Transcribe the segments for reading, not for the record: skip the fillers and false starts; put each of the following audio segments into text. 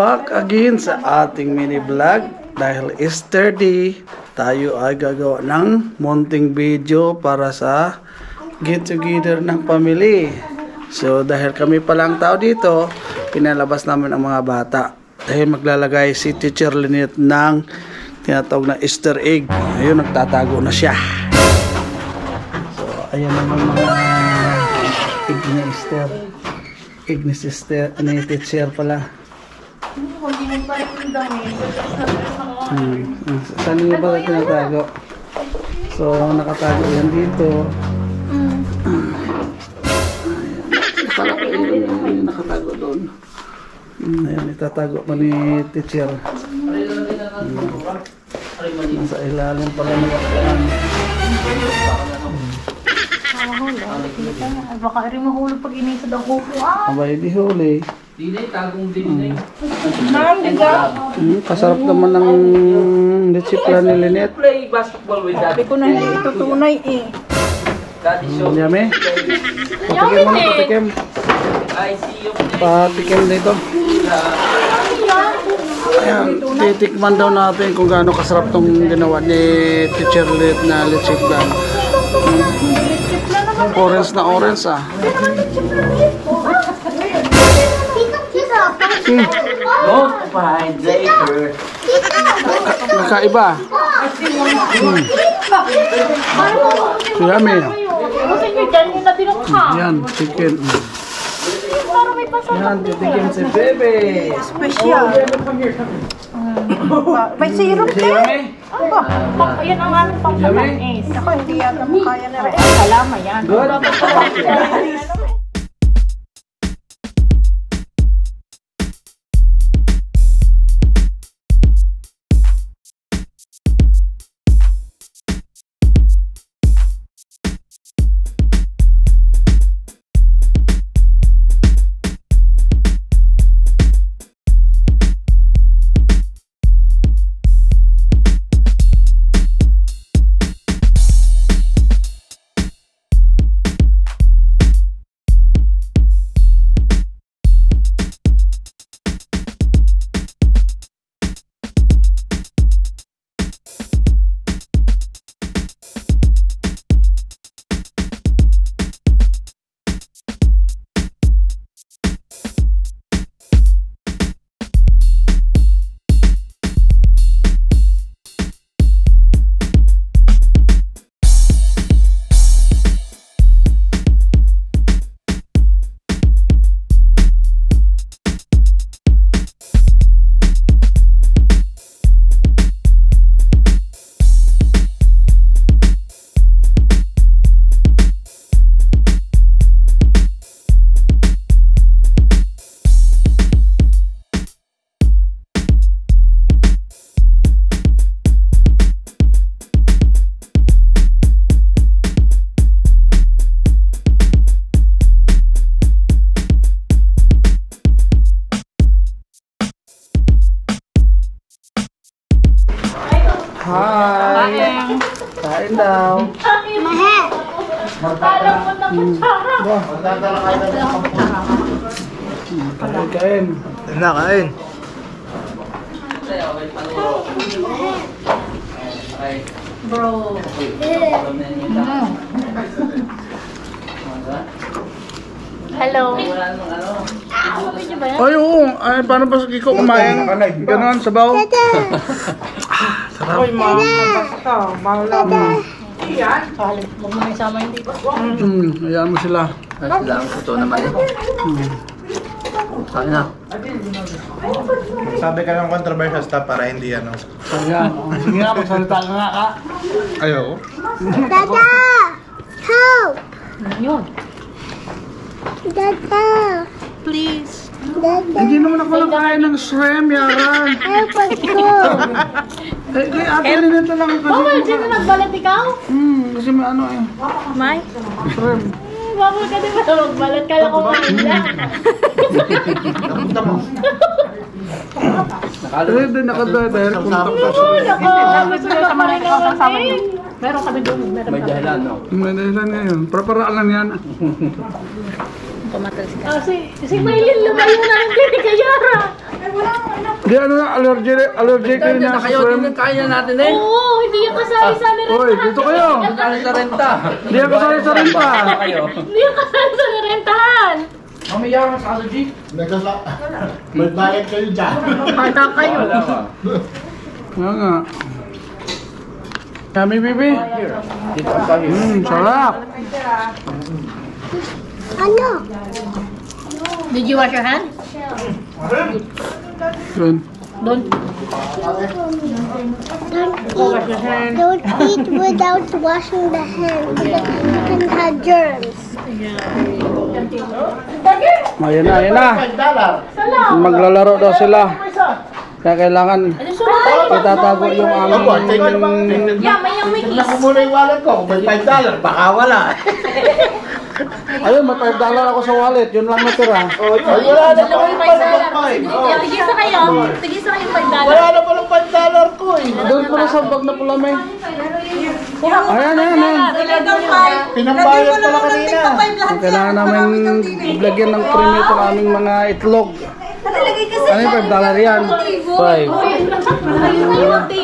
back again sa ating mini vlog. Dahil Easter Day, tayo ay gagawa ng munting video para sa get together ng family. So dahil kami palang tao dito, pinalabas namin ang mga bata. Dahil maglalagay si Teacher Lynette ng tinatawag na Easter egg. Ayun, nagtatago na siya. So ayan naman mga egg ni Easter. Egg ni Sister, ni Teacher pala. Saan niyo ba tinatago? So nakatago yan dito. Kala ko yun nakatago doon. Ayan, itatago pa ni Teacher. Nasa ilalim pala ng waktaan. Baka rin mahulog pag inisad ang kuko. Abay, di huli. Tagong dinay. Kasarap naman ng lechipla ni Lynette. Play basketball with daddy. Sabi ko na hindi ito tunay eh. Daddy show. Yummy. Patikim mo na, patikim. I see you. Patikim dito. Ayan, titikman daw natin kung gaano kasarap tong ginawa ni Teacher Lynette na lechipla. Orange na orange ah. Don't find later. Nakaiba. So yummy. Kasi nyo dyan yung natinukha. Yan, chicken. Parang may pasok. Yan, titikim si Bebe. Special. May syrup din. Yan ang aming pangkamanis. Ako hindi yata makaya na rin. Kalama yan. Good. Hi! Kain daw. Alam mo na kutsara. Kain. Nakain. Bro. Hello. Video ba yan? Ay, oo. Ay, paano ba ikaw kumain? Ganon, sabaw. Sarap. Ay, basta. Bahala mo. Yan. Salit. Huwag mo na isama yung dito. Ayan mo sila. Mas lang ito naman eh. Saan na? Sabi ka ng controversial stuff para hindi ano. Ayan. Sige nga, magsalita ka nga ka. Ayaw. Dada! Help! Yun. Dada! Please. Dada! Hindi naman ako nakain ng shrimp, Yara. Help ako! Eh, kay ate Lynette lang kasi. Oh, sino nagbalat ikaw? Kasi may ano eh. May? Shrimp. Bawal ka din ba magbalat? Kala ko mahila. Nakadahil din nakadahil kung tapos. Gusto ko pa rin naman eh. Meron kami doon. May dahilan, no? May dahilan ngayon. Para lang yan. Si Maylin lumayo na ng kay Yara. Di ano na, allergic din Hindi niya na sa kayo, swim. kaya natin eh. Oo, hindi yan kasali sa renta. Uy, dito kayo. Kaya sa renta. Di ako kasali sa renta. Kayo. Hindi yan kasali sa rentahan. Mamaya mas allergy. May bayad kayo dyan. Bata kayo. Wala ka. Nga nga. Yummy, baby. Dito ka tayo. Sarap. Ano? Did you wash your hand? Good. Don't. Don't eat without washing the hands. You can have germs. Ayan na, ayan na. Maglalaro daw sila. Kaya kailangan itatago yung aming... Yeah, may yung Tignan ko muna yung wallet ko. Kung may $5, baka wala. Ayun, may $5 ako sa wallet. Yun lang natira. Ay, wala na pala yung $5. Tigisa kayo. Tigisa kayo $5. Wala na pala $5 ko eh. Doon pala sa bag na pula may. Ayan, ayan, ayan. Pinambayad pala kanina. Kailangan namin lagyan ng premium itong aming mga itlog. Ano yung $5 yan? 5.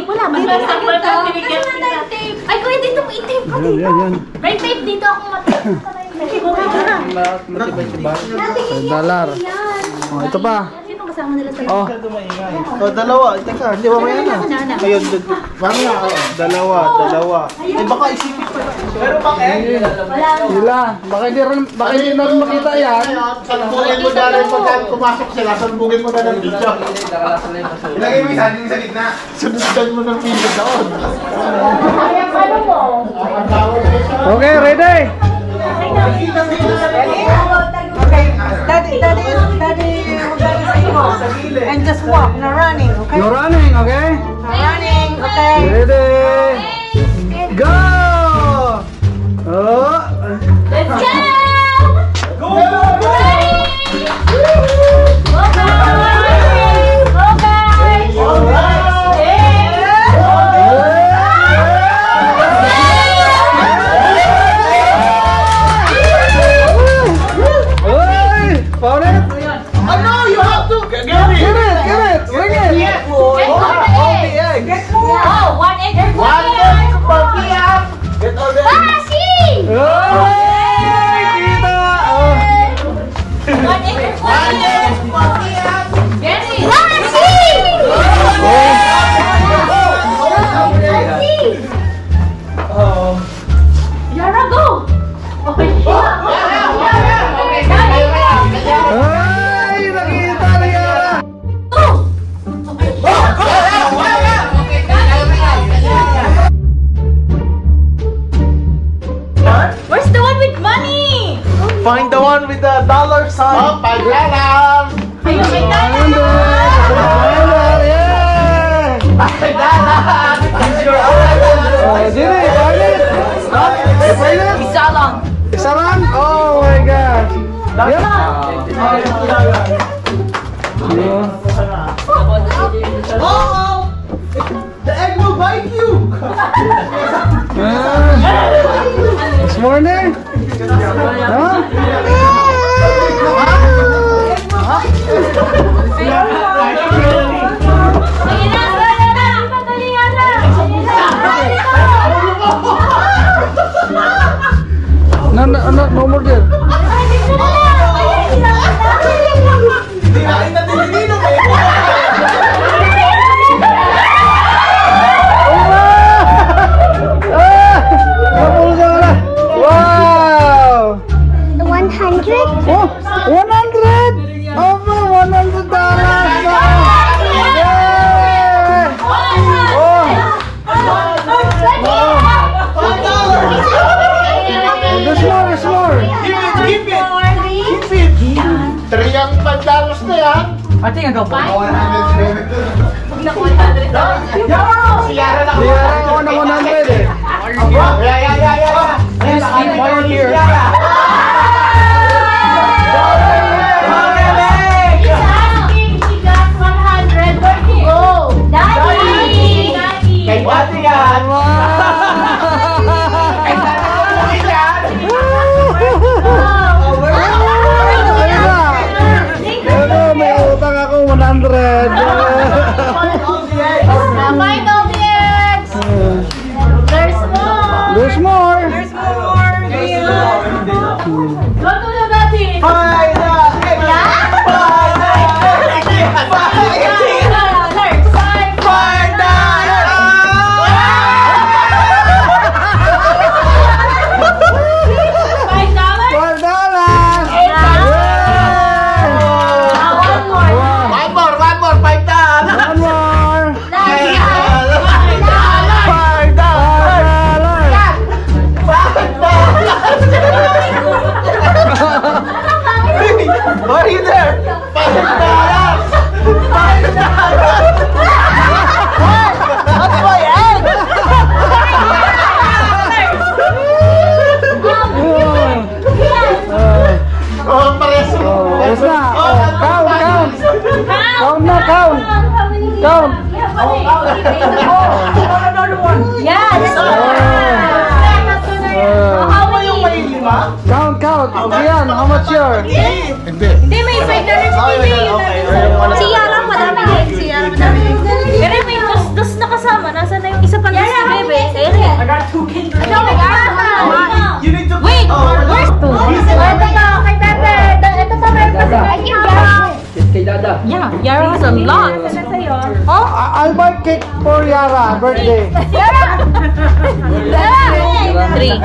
Wala, may tape. Ay, kuya, dito mo i-tape. Yan, yan, yan. May tape dito ako matape. Matibay si Bar. $5. Oh, ito pa. Sino kasama nila sa Oh, O, dalawa. Teka, hindi ba may ano? Ayun, mamaya. Dalawa. Eh, baka isipin ko. Pero bakit? sila. Baka hindi na rin makita yan. Salbugin mo na rin pagka pumasok sila. Salbugin mo na ng video. Ilagay mo isa gitna. Sunod mo ng video doon. Okay, ready? Daddy, and just walk, no running, okay? No running, okay? No running, okay? Ready? Go! Oh! Let's go! Go! Go, guys! Go, guys! Hey! Found it? Ano? You have to get Get it! Ring it! Get all the eggs! Oh, 1 egg per PM! Get all the Basi! Hey! Kita! Oh. 1 egg per PM! Get it! Basi! Yara, go! Okay, okay, Daddy, Ay! Nakita na yan! go! Where's the one with money? Find the one with the dollar sign. Oh, $5. Ayun, may Ayun doon! Yeah! $5. Your Oh, Jimmy, find it! You find it? Isa lang. Isa lang? Oh my gosh! Yep! Oh! The egg will bite you! This morning? Huh? Ayun na, ayun na. Madali yan na. No more there. Dinain na tinitino eh! Napulsa ka na. Wow! 100? Oh, 100! Over $100 na! Yay! Oh! There's more! Keep it! Three ang $5 na yan! Ate nga daw po. Siyara na Di ako na 100 eh. Yeah. Wire here. Kay Ate yan! Ano, may utang ako 100. Ako yung may 5? Count. Yan, how much your? Hindi. Hindi, may 500 si Bibi. Si Yara, madami din. Si Yara, madami din. Pero may dos na kasama. Nasaan na yung isa pa na si Bebe? I got 2 kids. You need to... Wait, where's 2? Ito na, kay Bebe. Ito pa, Bebe. Kay Dada. Yeah, Yara has a lot. Oh? I'll buy cake for Yara, birthday. Yara! 3.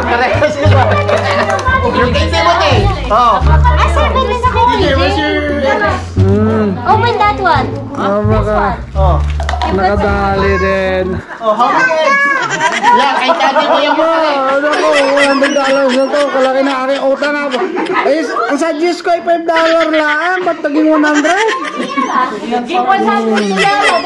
Pareho sila. Yung cake Timothy. Oh. Asa, Bebe sa Open that one. Oh. Nakadali din. Oh, how many eggs? Yeah, kay Daddy mo yung mga eh. Naku, $100 na to. Kalaki na aking utang ako. Ay, ang suggest ko ay $5 lang. Ba't naging 100? Give 100 to Yara.